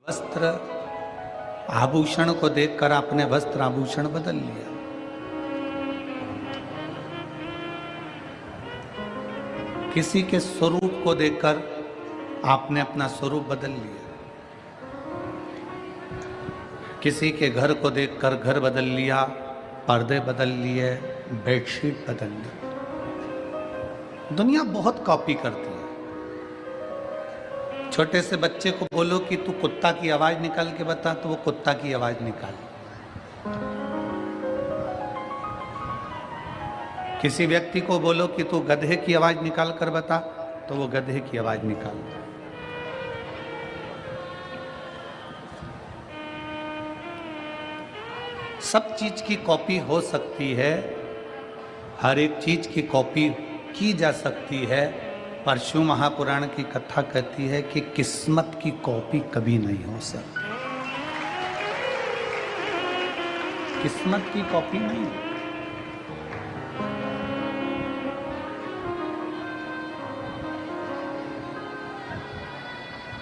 वस्त्र आभूषण को देखकर आपने वस्त्र आभूषण बदल लिया। किसी के स्वरूप को देखकर आपने अपना स्वरूप बदल लिया। किसी के घर को देखकर घर बदल लिया, पर्दे बदल लिए, बेडशीट बदल ली। दुनिया बहुत कॉपी करती है। छोटे से बच्चे को बोलो कि तू कुत्ता की आवाज निकाल के बता, तो वो कुत्ता की आवाज निकाल। किसी व्यक्ति को बोलो कि तू गधे की आवाज निकाल कर बता, तो वो गधे की आवाज निकाल। सब चीज की कॉपी हो सकती है, हर एक चीज की कॉपी की जा सकती है, पर शिव महापुराण की कथा कहती है कि किस्मत की कॉपी कभी नहीं हो सकती। किस्मत की कॉपी नहीं।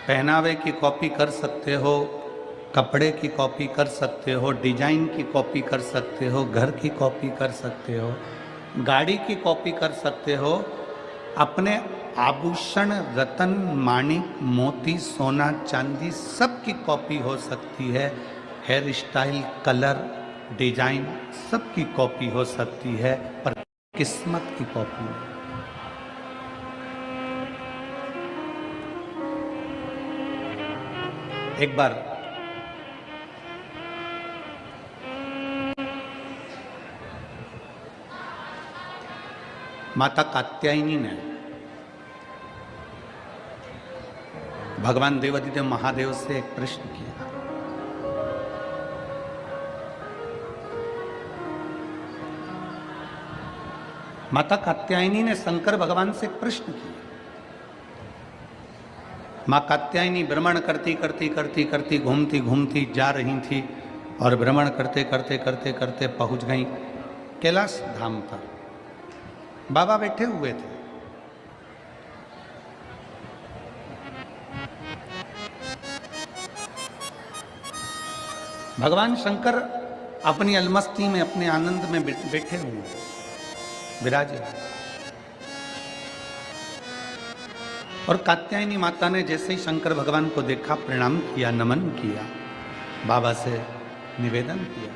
पहनावे की कॉपी कर सकते हो, कपड़े की कॉपी कर सकते हो, डिजाइन की कॉपी कर सकते हो, घर की कॉपी कर सकते हो, गाड़ी की कॉपी कर सकते हो, अपने आभूषण, रतन, माणिक, मोती, सोना, चांदी सब की कॉपी हो सकती है। हेयर स्टाइल, कलर, डिजाइन सब की कॉपी हो सकती है, पर किस्मत की कॉपी नहीं। एक बार माता कात्यायनी ने भगवान देवाधिदेव महादेव से एक प्रश्न किया। माता कात्यायनी ने शंकर भगवान से एक प्रश्न किया। मां कात्यायनी भ्रमण करती करती करती करती घूमती घूमती जा रही थी और भ्रमण करते करते करते करते पहुंच गई कैलाश धाम पर। बाबा बैठे हुए थे। भगवान शंकर अपनी अलमस्ती में, अपने आनंद में बैठे हुए विराजे। और कात्यायनी माता ने जैसे ही शंकर भगवान को देखा, प्रणाम किया, नमन किया, बाबा से निवेदन किया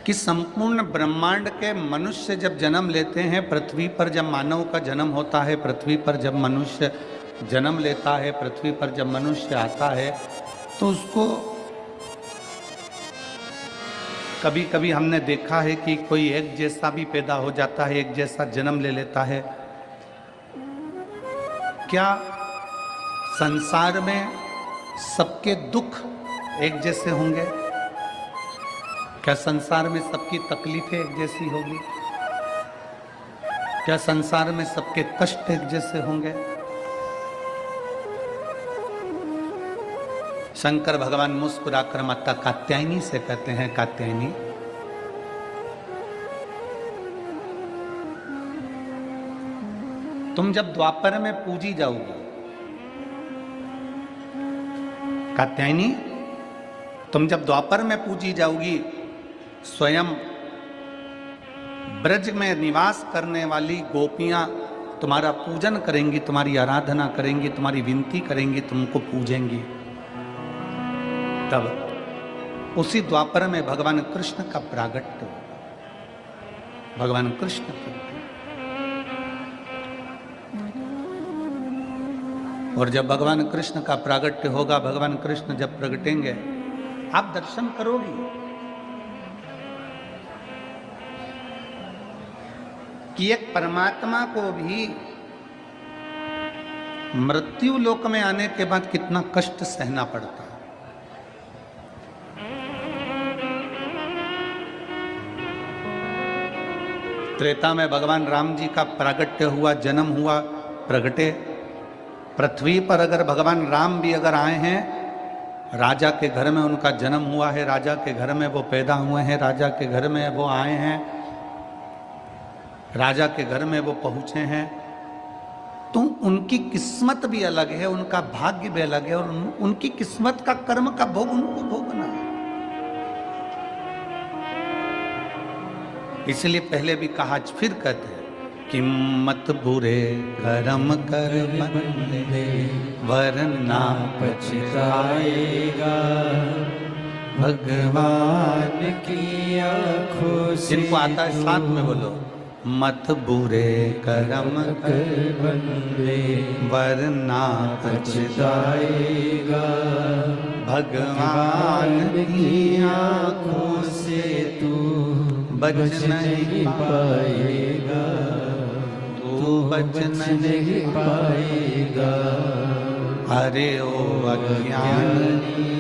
कि संपूर्ण ब्रह्मांड के मनुष्य जब जन्म लेते हैं, पृथ्वी पर जब मानव का जन्म होता है, पृथ्वी पर जब मनुष्य जन्म लेता है, पृथ्वी पर जब मनुष्य आता है, तो उसको कभी कभी हमने देखा है कि कोई एक जैसा भी पैदा हो जाता है, एक जैसा जन्म ले लेता है। क्या संसार में सबके दुख एक जैसे होंगे? क्या संसार में सबकी तकलीफें एक जैसी होगी? क्या संसार में सबके कष्ट एक जैसे होंगे? शंकर भगवान मुस्कुराकर माता कात्यायनी से कहते हैं, कात्यायनी, तुम जब द्वापर में पूजी जाओगी, कात्यायनी तुम जब द्वापर में पूजी जाओगी, स्वयं ब्रज में निवास करने वाली गोपियां तुम्हारा पूजन करेंगी, तुम्हारी आराधना करेंगी, तुम्हारी विनती करेंगी, तुमको पूजेंगी। तब उसी द्वापर में भगवान कृष्ण का प्रागट्य, भगवान कृष्ण का। और जब भगवान कृष्ण का प्रागट्य होगा, भगवान कृष्ण जब प्रगटेंगे, आप दर्शन करोगे कि एक परमात्मा को भी मृत्यु लोक में आने के बाद कितना कष्ट सहना पड़ता है। त्रेता में भगवान राम जी का प्रागट्य हुआ, जन्म हुआ, प्रगटे। पृथ्वी पर अगर भगवान राम भी अगर आए हैं, राजा के घर में उनका जन्म हुआ है, राजा के घर में वो पैदा हुए हैं, राजा के घर में वो आए हैं, राजा के घर में वो पहुंचे हैं, तो उनकी किस्मत भी अलग है, उनका भाग्य भी अलग है, और उनकी किस्मत का कर्म का भोग उनको भोगना है। इसलिए पहले भी कहा, आज फिर कहते हैं कि मत बुरे कर्म कर बंदे वरना पछताएगा, भगवान की आंखों से। जिनको आता है साथ में बोलो, मत बुरे कर्म कर बंदे वरना पछताएगा, भगवान की आंखों से तू बच नहीं पाएगा, तू बच नहीं पाएगा। अरे ओ अज्ञानी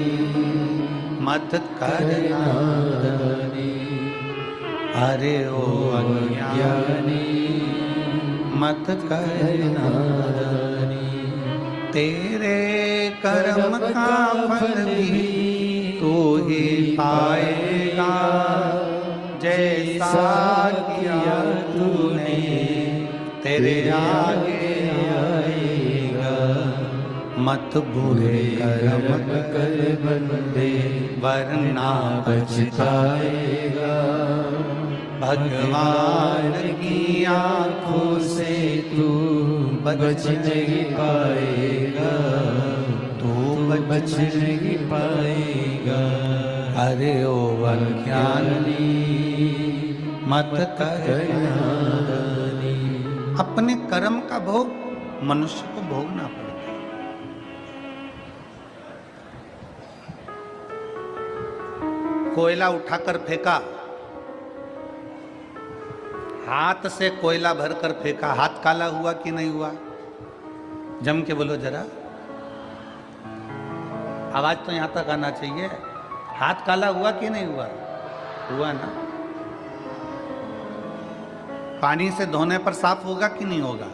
मत करना, अरे ओ अज्ञानी मत करना, तेरे कर्म का फल भी तू ही पाएगा, जैसा किया तूने तेरे आगे आएगा। मत बुरे कर्म कर बंदे वरना पछताएगा, भगवान की आंखों से तू बच नहीं पाएगा, तू बच नहीं पाएगा। अरे ओ अज्ञानी मत करना। अपने कर्म का भोग मनुष्य को भोगना पड़ता है। कोयला उठाकर फेंका, हाथ से कोयला भरकर फेंका, हाथ काला हुआ कि नहीं हुआ? जम के बोलो जरा, आवाज तो यहां तक आना चाहिए। हाथ काला हुआ कि नहीं हुआ? हुआ ना। पानी से धोने पर साफ होगा कि नहीं होगा?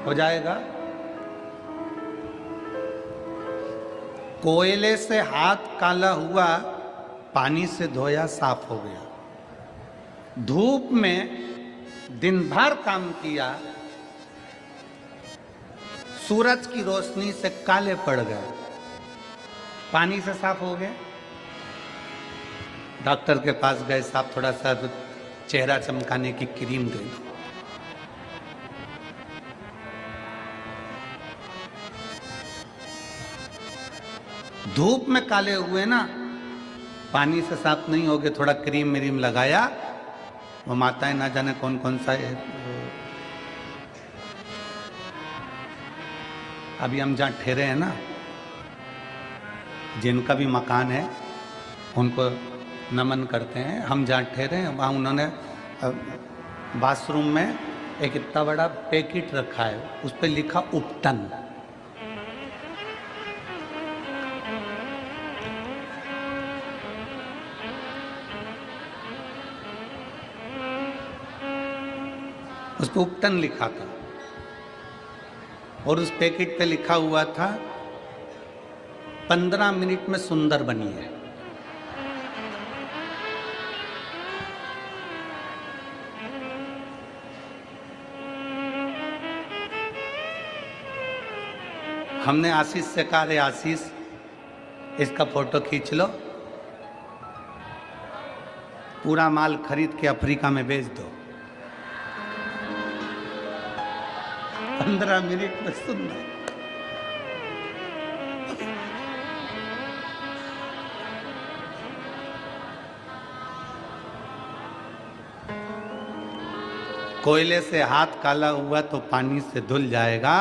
हो जाएगा। कोयले से हाथ काला हुआ, पानी से धोया साफ हो गया। धूप में दिन भर काम किया, सूरज की रोशनी से काले पड़ गए, पानी से साफ हो गए। डॉक्टर के पास गए, साहब थोड़ा सा चेहरा चमकाने की क्रीम दे दो। धूप में काले हुए ना, पानी से साफ नहीं हो गए, थोड़ा क्रीम मिरीम लगाया। वो माताएं ना जाने कौन कौन सा है। अभी हम जहाँ ठहरे हैं ना, जिनका भी मकान है उनको नमन करते हैं। हम जहाँ ठहरे हैं वहाँ उन्होंने बाथरूम में एक इतना बड़ा पैकेट रखा है, उस पर लिखा उपटन। उस पर उपटन लिखा था और उस पैकेट पे लिखा हुआ था 15 मिनट में सुंदर बनी है। हमने आशीष से कहा, रे आशीष इसका फोटो खींच लो, पूरा माल खरीद के अफ्रीका में बेच दो। 15 मिनट में सुंदर। कोयले से हाथ काला हुआ तो पानी से धुल जाएगा,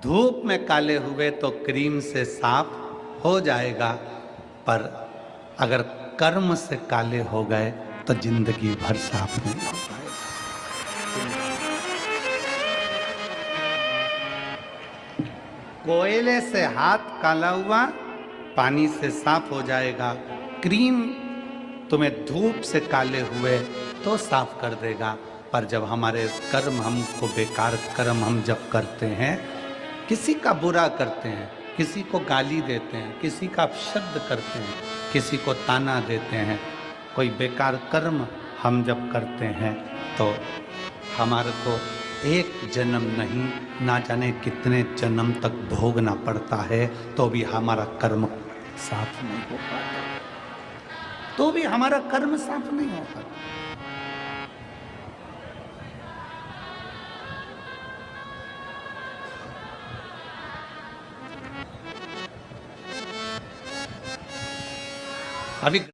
धूप में काले हुए तो क्रीम से साफ हो जाएगा। पर अगर कर्म से काले हो गए तो जिंदगी भर साफ नहीं हो पाएगा। कोयले से हाथ काला हुआ, पानी से साफ हो जाएगा। क्रीम तुम्हें धूप से काले हुए तो साफ कर देगा। पर जब हमारे कर्म, हमको बेकार कर्म हम जब करते हैं, किसी का बुरा करते हैं, किसी को गाली देते हैं, किसी का अपशब्द करते हैं, किसी को ताना देते हैं, कोई बेकार कर्म हम जब करते हैं तो हमारे को एक जन्म नहीं, ना जाने कितने जन्म तक भोगना पड़ता है, तो भी हमारा कर्म साफ नहीं हो पाता, तो भी हमारा कर्म साफ नहीं होता। अभी